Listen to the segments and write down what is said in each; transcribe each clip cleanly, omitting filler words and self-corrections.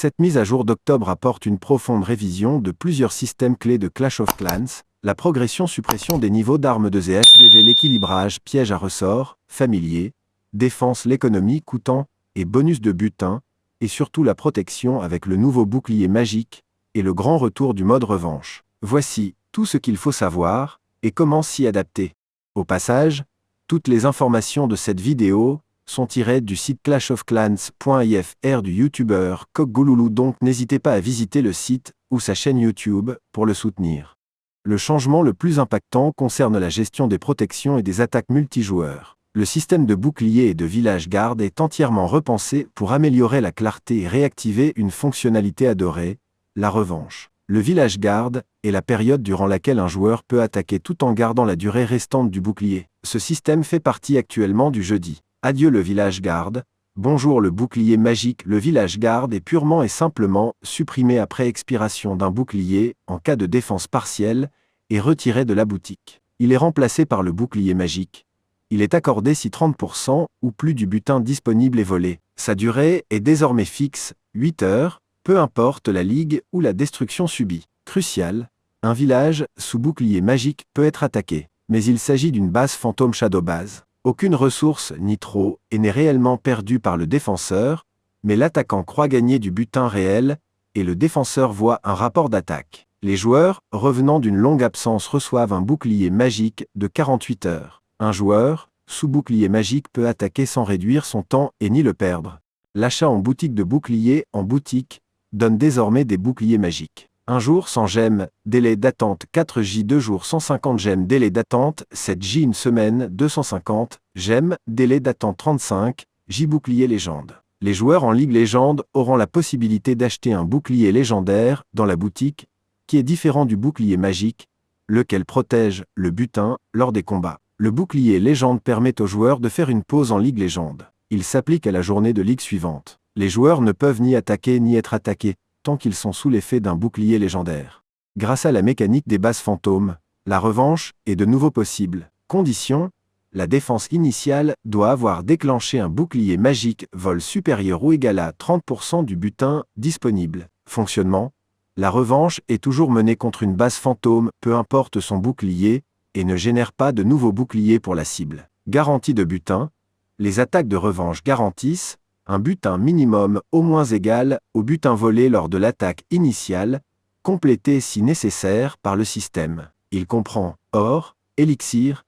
Cette mise à jour d'octobre apporte une profonde révision de plusieurs systèmes clés de Clash of Clans, la progression suppression des niveaux d'armes de ZHDV, l'équilibrage piège à ressort, familier, défense l'économie coûtant et bonus de butin, et surtout la protection avec le nouveau bouclier magique et le grand retour du mode revanche. Voici tout ce qu'il faut savoir et comment s'y adapter. Au passage, toutes les informations de cette vidéo sont tirées du site clashofclans.ifr du youtubeur Coq-Gouloulou, donc n'hésitez pas à visiter le site ou sa chaîne YouTube pour le soutenir. Le changement le plus impactant concerne la gestion des protections et des attaques multijoueurs. Le système de bouclier et de village garde est entièrement repensé pour améliorer la clarté et réactiver une fonctionnalité adorée, la revanche. Le village garde est la période durant laquelle un joueur peut attaquer tout en gardant la durée restante du bouclier. Ce système fait partie actuellement du jeudi. Adieu le village garde, bonjour le bouclier magique. Le village garde est purement et simplement supprimé après expiration d'un bouclier en cas de défense partielle et retiré de la boutique. Il est remplacé par le bouclier magique. Il est accordé si 30% ou plus du butin disponible est volé. Sa durée est désormais fixe, 8 heures, peu importe la ligue ou la destruction subie. Crucial, un village sous bouclier magique peut être attaqué, mais il s'agit d'une base fantôme shadow base. Aucune ressource ni trop et n'est réellement perdue par le défenseur, mais l'attaquant croit gagner du butin réel et le défenseur voit un rapport d'attaque. Les joueurs, revenant d'une longue absence, reçoivent un bouclier magique de 48 heures. Un joueur, sous bouclier magique, peut attaquer sans réduire son temps et ni le perdre. L'achat en boutique de boucliers en boutique donne désormais des boucliers magiques. Un jour sans gemmes, délai d'attente 4J, 2 jours 150 gemmes, délai d'attente 7J, une semaine 250 gemmes, délai d'attente 35 J. Bouclier légende. Les joueurs en Ligue Légende auront la possibilité d'acheter un bouclier légendaire dans la boutique, qui est différent du bouclier magique, lequel protège le butin lors des combats. Le bouclier légende permet aux joueurs de faire une pause en Ligue Légende. Il s'applique à la journée de ligue suivante. Les joueurs ne peuvent ni attaquer ni être attaqués, tant qu'ils sont sous l'effet d'un bouclier légendaire. Grâce à la mécanique des bases fantômes, la revanche est de nouveau possible. Condition, la défense initiale doit avoir déclenché un bouclier magique vol supérieur ou égal à 30% du butin disponible. Fonctionnement, la revanche est toujours menée contre une base fantôme, peu importe son bouclier, et ne génère pas de nouveaux boucliers pour la cible. Garantie de butin, les attaques de revanche garantissent un butin minimum au moins égal au butin volé lors de l'attaque initiale, complété si nécessaire par le système. Il comprend or, élixir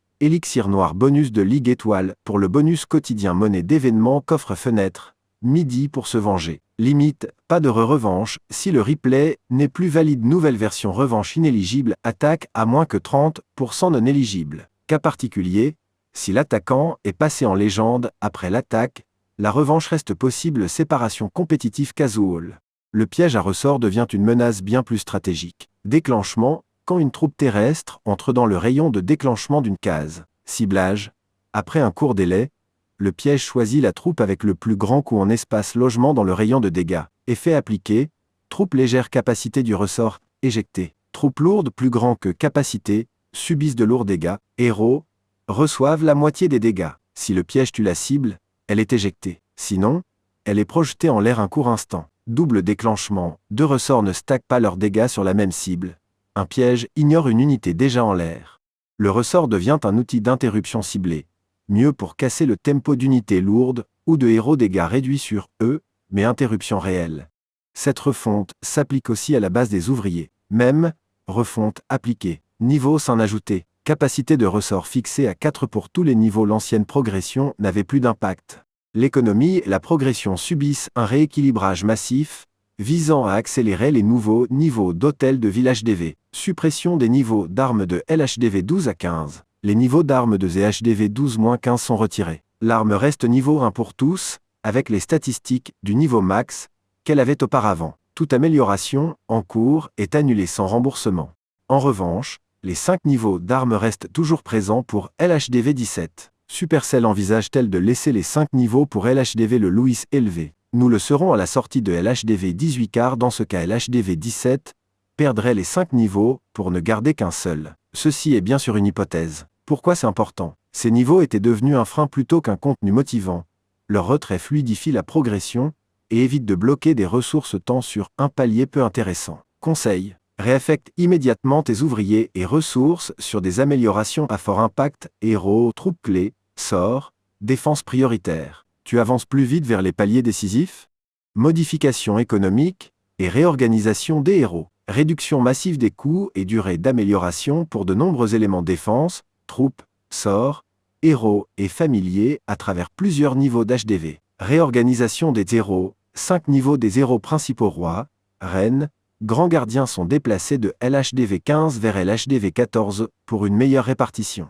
noir, bonus de ligue étoile pour le bonus quotidien, monnaie d'événement, coffre fenêtre, midi pour se venger. Limite, pas de revanche, si le replay n'est plus valide. Nouvelle version revanche inéligible, attaque à moins que 30% non éligible. Cas particulier, si l'attaquant est passé en légende après l'attaque, la revanche reste possible. Séparation compétitive casual. Le piège à ressort devient une menace bien plus stratégique. Déclenchement, quand une troupe terrestre entre dans le rayon de déclenchement d'une case. Ciblage, après un court délai, le piège choisit la troupe avec le plus grand coût en espace logement dans le rayon de dégâts. Effet appliqué, troupe légère, capacité du ressort, éjectée. Troupe lourde plus grand que capacité, subissent de lourds dégâts. Héros, reçoivent la moitié des dégâts. Si le piège tue la cible, elle est éjectée. Sinon, elle est projetée en l'air un court instant. Double déclenchement, deux ressorts ne stackent pas leurs dégâts sur la même cible. Un piège ignore une unité déjà en l'air. Le ressort devient un outil d'interruption ciblée. Mieux pour casser le tempo d'unités lourdes ou de héros, dégâts réduits sur eux, mais interruption réelle. Cette refonte s'applique aussi à la base des ouvriers. Même, refonte appliquée. Niveau sans ajouter. Capacité de ressort fixée à 4 pour tous les niveaux. L'ancienne progression n'avait plus d'impact. L'économie et la progression subissent un rééquilibrage massif, visant à accélérer les nouveaux niveaux d'hôtel de village DV. Suppression des niveaux d'armes de LHDV 12 à 15. Les niveaux d'armes de ZHDV 12-15 sont retirés. L'arme reste niveau 1 pour tous, avec les statistiques du niveau max qu'elle avait auparavant. Toute amélioration en cours est annulée sans remboursement. En revanche, les 5 niveaux d'armes restent toujours présents pour LHDV 17. Supercell envisage-t-elle de laisser les 5 niveaux pour LHDV le Louis élevé? Nous le serons à la sortie de LHDV 18 car dans ce cas LHDV 17 perdrait les 5 niveaux pour ne garder qu'un seul. Ceci est bien sûr une hypothèse. Pourquoi c'est important? Ces niveaux étaient devenus un frein plutôt qu'un contenu motivant. Leur retrait fluidifie la progression, et évite de bloquer des ressources tant sur un palier peu intéressant. Conseil: réaffecte immédiatement tes ouvriers et ressources sur des améliorations à fort impact, héros, troupes clés, sorts, défense prioritaire. Tu avances plus vite vers les paliers décisifs? Modification économique et réorganisation des héros. Réduction massive des coûts et durée d'amélioration pour de nombreux éléments défense, troupes, sorts, héros et familiers à travers plusieurs niveaux d'HDV. Réorganisation des héros. 5 niveaux des héros principaux rois, reines, grands gardiens sont déplacés de LHDV 15 vers LHDV 14 pour une meilleure répartition.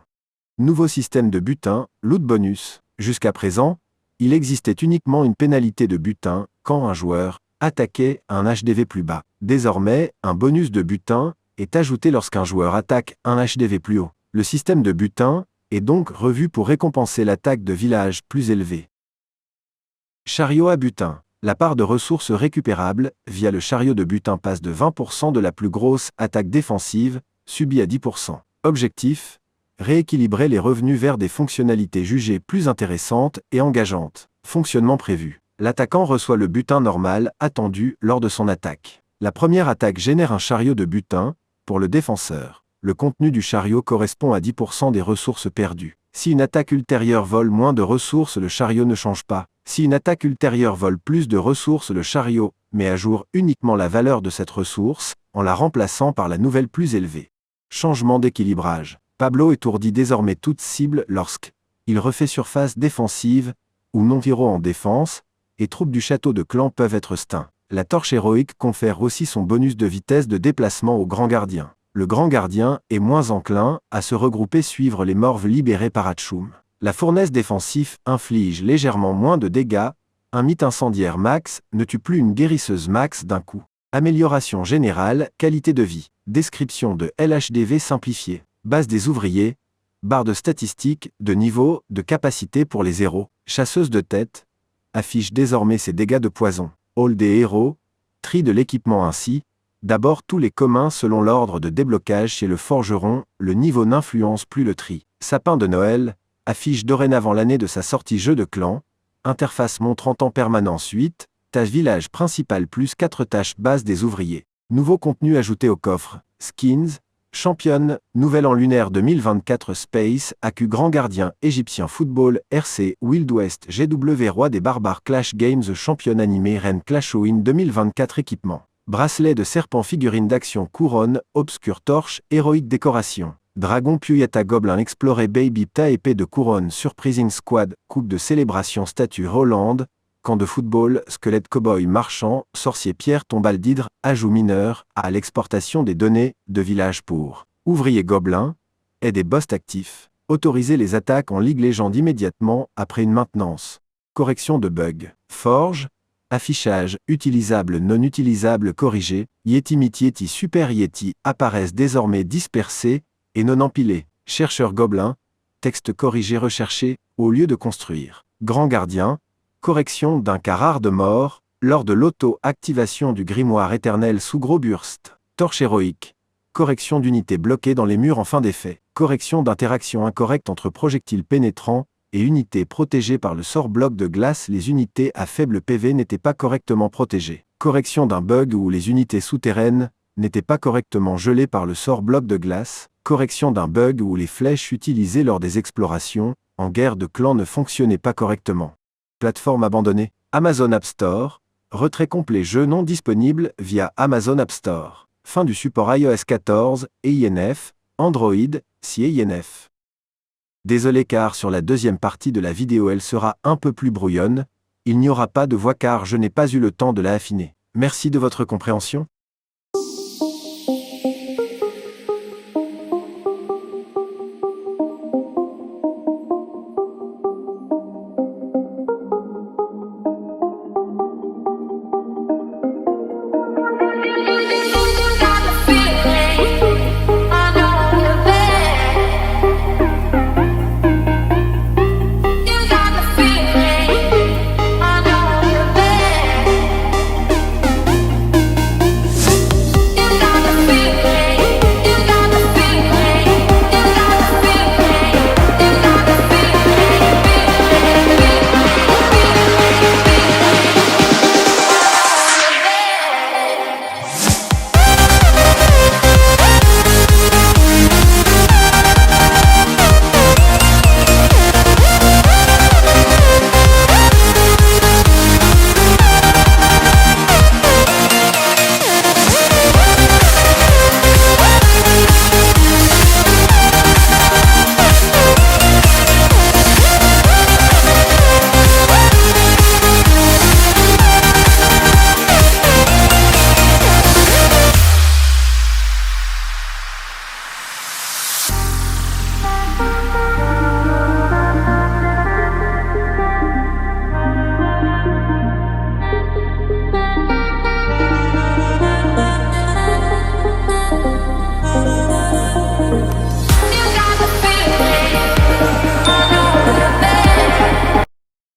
Nouveau système de butin, loot bonus. Jusqu'à présent, il existait uniquement une pénalité de butin quand un joueur attaquait un HDV plus bas. Désormais, un bonus de butin est ajouté lorsqu'un joueur attaque un HDV plus haut. Le système de butin est donc revu pour récompenser l'attaque de villages plus élevés. Chariot à butin. La part de ressources récupérables via le chariot de butin passe de 20% de la plus grosse attaque défensive, subie à 10%. Objectif: rééquilibrer les revenus vers des fonctionnalités jugées plus intéressantes et engageantes. Fonctionnement prévu. L'attaquant reçoit le butin normal attendu lors de son attaque. La première attaque génère un chariot de butin pour le défenseur. Le contenu du chariot correspond à 10% des ressources perdues. Si une attaque ultérieure vole moins de ressources, le chariot ne change pas. Si une attaque ultérieure vole plus de ressources, le chariot met à jour uniquement la valeur de cette ressource en la remplaçant par la nouvelle plus élevée. Changement d'équilibrage. Pablo étourdit désormais toute cible lorsqu'il refait surface défensive ou non-héros en défense, et troupes du château de clan peuvent être stun. La torche héroïque confère aussi son bonus de vitesse de déplacement au grand gardien. Le grand gardien est moins enclin à se regrouper suivre les morves libérés par Hatchoum. La fournaise défensif inflige légèrement moins de dégâts. Un mythe incendiaire max ne tue plus une guérisseuse max d'un coup. Amélioration générale, qualité de vie. Description de LHDV simplifiée. Base des ouvriers. Barre de statistiques, de niveau, de capacité pour les héros. Chasseuse de tête. Affiche désormais ses dégâts de poison. Hall des héros. Tri de l'équipement ainsi. D'abord tous les communs selon l'ordre de déblocage chez le forgeron, le niveau n'influence plus le tri. Sapin de Noël. Affiche dorénavant l'année de sa sortie jeu de clan. Interface montrant en permanence 8. Tâche village principal plus 4 tâches base des ouvriers. Nouveau contenu ajouté au coffre. Skins. Championne, Nouvel An lunaire 2024 Space, AQ Grand Gardien, Égyptien Football, RC, Wild West, GW Roi des Barbares Clash Games Championne animé Reine Clashowin 2024 Équipement. Bracelet de serpent figurine d'action couronne, obscure torche, héroïque décoration. Dragon Puyata Gobelin Explorer Baby Ta épée de couronne Surprising Squad, coupe de célébration statue Hollande, camp de football, squelette cowboy marchand, sorcier pierre tombale d'hydre, ajout mineur, à l'exportation des données de village pour ouvrier gobelin, et des boss actifs, autoriser les attaques en Ligue Légende immédiatement après une maintenance. Correction de bugs. Forge, affichage, utilisable non utilisable corrigé, Yeti Meet Yeti Super Yeti apparaissent désormais dispersés et non empilés. Chercheur gobelin, texte corrigé recherché, au lieu de construire. Grand gardien, correction d'un cas rare de mort, lors de l'auto-activation du grimoire éternel sous gros burst. Torche héroïque. Correction d'unités bloquées dans les murs en fin d'effet. Correction d'interaction incorrecte entre projectiles pénétrants et unités protégées par le sort bloc de glace. Les unités à faible PV n'étaient pas correctement protégées. Correction d'un bug où les unités souterraines n'étaient pas correctement gelées par le sort bloc de glace. Correction d'un bug où les flèches utilisées lors des explorations en guerre de clan ne fonctionnaient pas correctement. Plateforme abandonnée. Amazon App Store. Retrait complet jeu non disponible via Amazon App Store. Fin du support iOS 14 et INF, Android, si INF. Désolé car sur la deuxième partie de la vidéo elle sera un peu plus brouillonne. Il n'y aura pas de voix car je n'ai pas eu le temps de la affiner. Merci de votre compréhension.